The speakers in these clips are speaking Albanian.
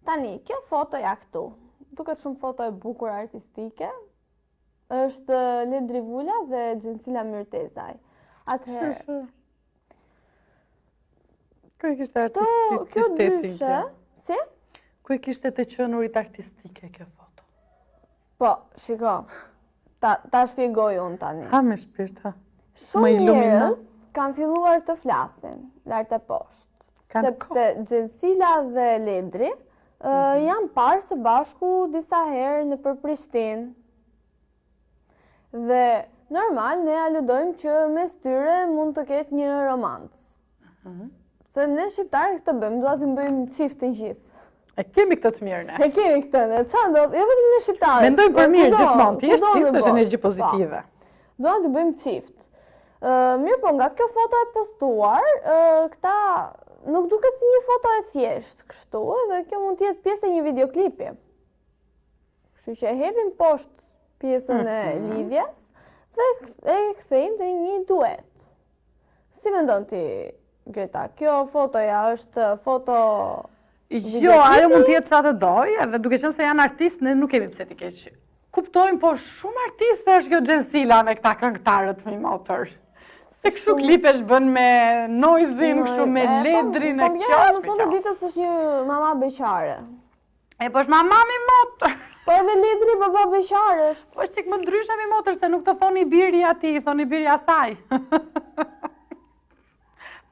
Tani, kjo fotoja këtu, duket shumë foto e bukur artistike, është Ledri Vula dhe Gjensila Myrtezaj. Atëherë, Ku e kishte artisticitetin kjo? Si? Ku e kishte të qenurit artistike kjo foto? Po, shiko, ta shpjegoj unë tani. Ha me shpirt, ha. Shumë njerëz kanë filluar të flasin, lart e poshtë, sepse Gjensila dhe Ledri janë parë së bashku disa herë nëpër Prishtinë. Dhe normal ne aludojmë që mes tyre mund të ketë një romancë. Se ne shqiptarë këtë bëjmë, duhet të bëjmë çift të gjithë. E kemi këtë të mirë ne. E kemi këtë ne. Çfarë ndodh? Jo vetëm ne shqiptarë. Mendojmë për mirë gjithmonë, ti je çift, është energji pozitive. Duhet të bëjmë çift. Mirë po, nga kjo foto e postuar, këta nuk duket si një foto e thjeshtë kështu, dhe kjo mund të jetë pjesë e një videoklipi. Kështu që e hedhim poshtë pjesën e lidhjes dhe e kthejmë te një duet. Si mendon ti, Greta? Kjo fotoja është foto Jo, ajo mund të jetë çfarë doj, edhe duke qenë se janë artistë, ne nuk kemi pse t'i keq. Kuptojmë, po shumë artiste është kjo Gjensila me këta këngëtarët me motor. Se kështu klipesh bën me Noizin, kështu me Ledrin e kjo është. Në fund të ditës është një mama beqare. Po është mama me motor. Po edhe Ledri baba beqare është. Po është çik më ndryshe me motor, se nuk të thoni biri ati, thoni biri asaj.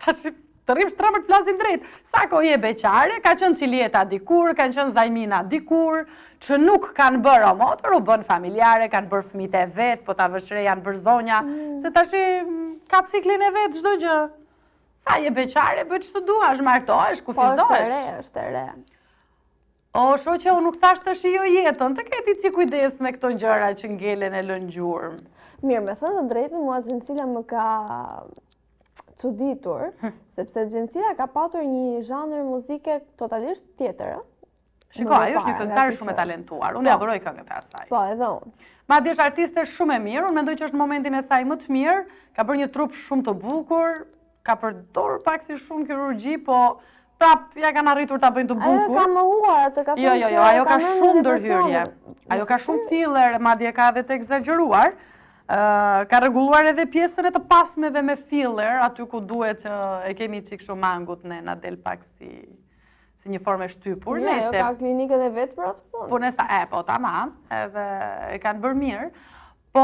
Tash të rrim shtramër të flasim drejt. Sa kohë je beqare, ka qenë Cilieta dikur, kanë qenë Zajmina dikur, që nuk kanë bërë motor, u bën familjare, kanë bërë fëmijët e vet, po ta vëshre janë bërë zonja, se tash ka ciklin e vet çdo gjë. Sa je beqare, bëj ç'të duash, martohesh, kufizdohesh. Po është e re. O, shoqe, unë nuk thash të shijo jetën, të keti që kujdes me këto gjëra që ngelen e lën gjurmë. Mirë, me thënë të drejtën, mua Gjensila më ka çuditur, sepse Gjensila ka patur një zhanër muzike totalisht tjetër. Shiko, ajo është një këngëtare shumë e talentuar, unë e adhuroj këngët e asaj. Po, edhe unë. Madje është artiste shumë e mirë, unë mendoj që është momentin e saj më të mirë, ka bërë një trup shumë të bukur, ka përdorur pak si shumë kirurgji, po prap ja kanë arritur ta bëjnë të bukur. Ajo ka mohuar atë, ka thënë Jo, ajo ka shumë ndërhyrje. Ajo ka shumë filler, madje ka edhe të egzageruar. Ka rregulluar edhe pjesën e të pasmeve me filler, aty ku duhet e kemi çik shumë mangut ne, na del pak si një formë shtypur. Jo, ajo ka klinikën e vet për atë punë. Punesa po tamam, edhe e kanë bërë mirë. Po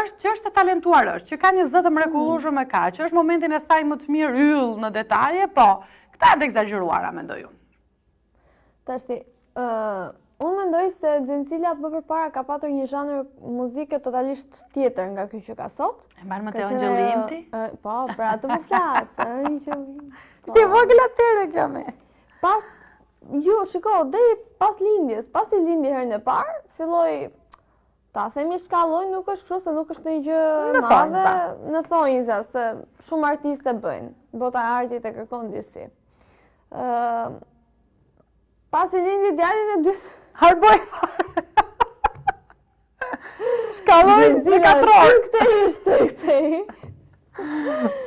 është që është e talentuar është, që ka një zë të mrekullueshëm e ka, që është momentin e saj më të mirë yll në detaje, po këta janë të egzageruara, mendoj unë. Tashti, unë mendoj se Gjensila më përpara ka patur një zhanër muzike totalisht tjetër nga kjo që ka sot. E mbarë më të Angelim ti? Po, për atë më flasë, Angelim. Ti vogël atëre kjo me. Shiko, deri pas lindjes, pas i lindje herën e parë, filloi ta themi shkalloj, nuk është kështu se nuk është një gjë madhe në thonjza, se shumë artiste bëjnë, bota e artit e kërkon disi. Pas i lindje djalin e dytë, harboj fare. Shkalloj në 4 orë. Këtej.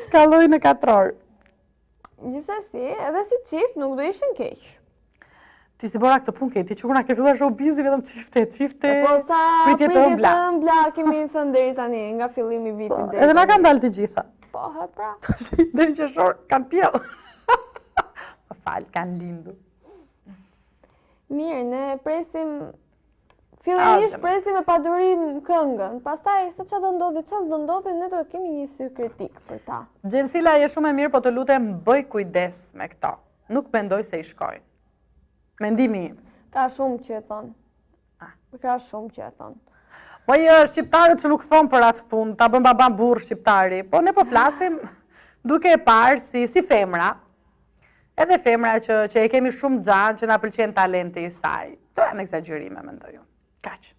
Shkalloj në 4 orë. Gjithsesi, edhe si çift nuk do ishin keq. Ti si bora këtë punë ke, ti që kuna ke filluar showbizi vetëm çifte. Po sa pritje të ëmbla kemi thënë deri tani, nga fillimi i vitit deri. Edhe na kanë dalë të gjitha. Po, pra. Deri në qershor kanë pjell. Më fal, kanë lindur. Mirë, ne presim fillimisht presim me padurim këngën. Pastaj se çfarë do ndodhi, ne do kemi një sy kritik për ta. Gjensila je shumë e mirë, po të lutem bëj kujdes me këto. Nuk mendoj se i shkojnë. Mendimi im. Ka shumë që e thonë. Po shqiptarët që nuk thonë për atë punë, ta bën baban burr shqiptari, po ne po flasim duke e parë si femra, edhe femra që e kemi shumë gjanë, që na pëlqen talenti i saj. To janë egzagjerime, mendoj unë. Kaq.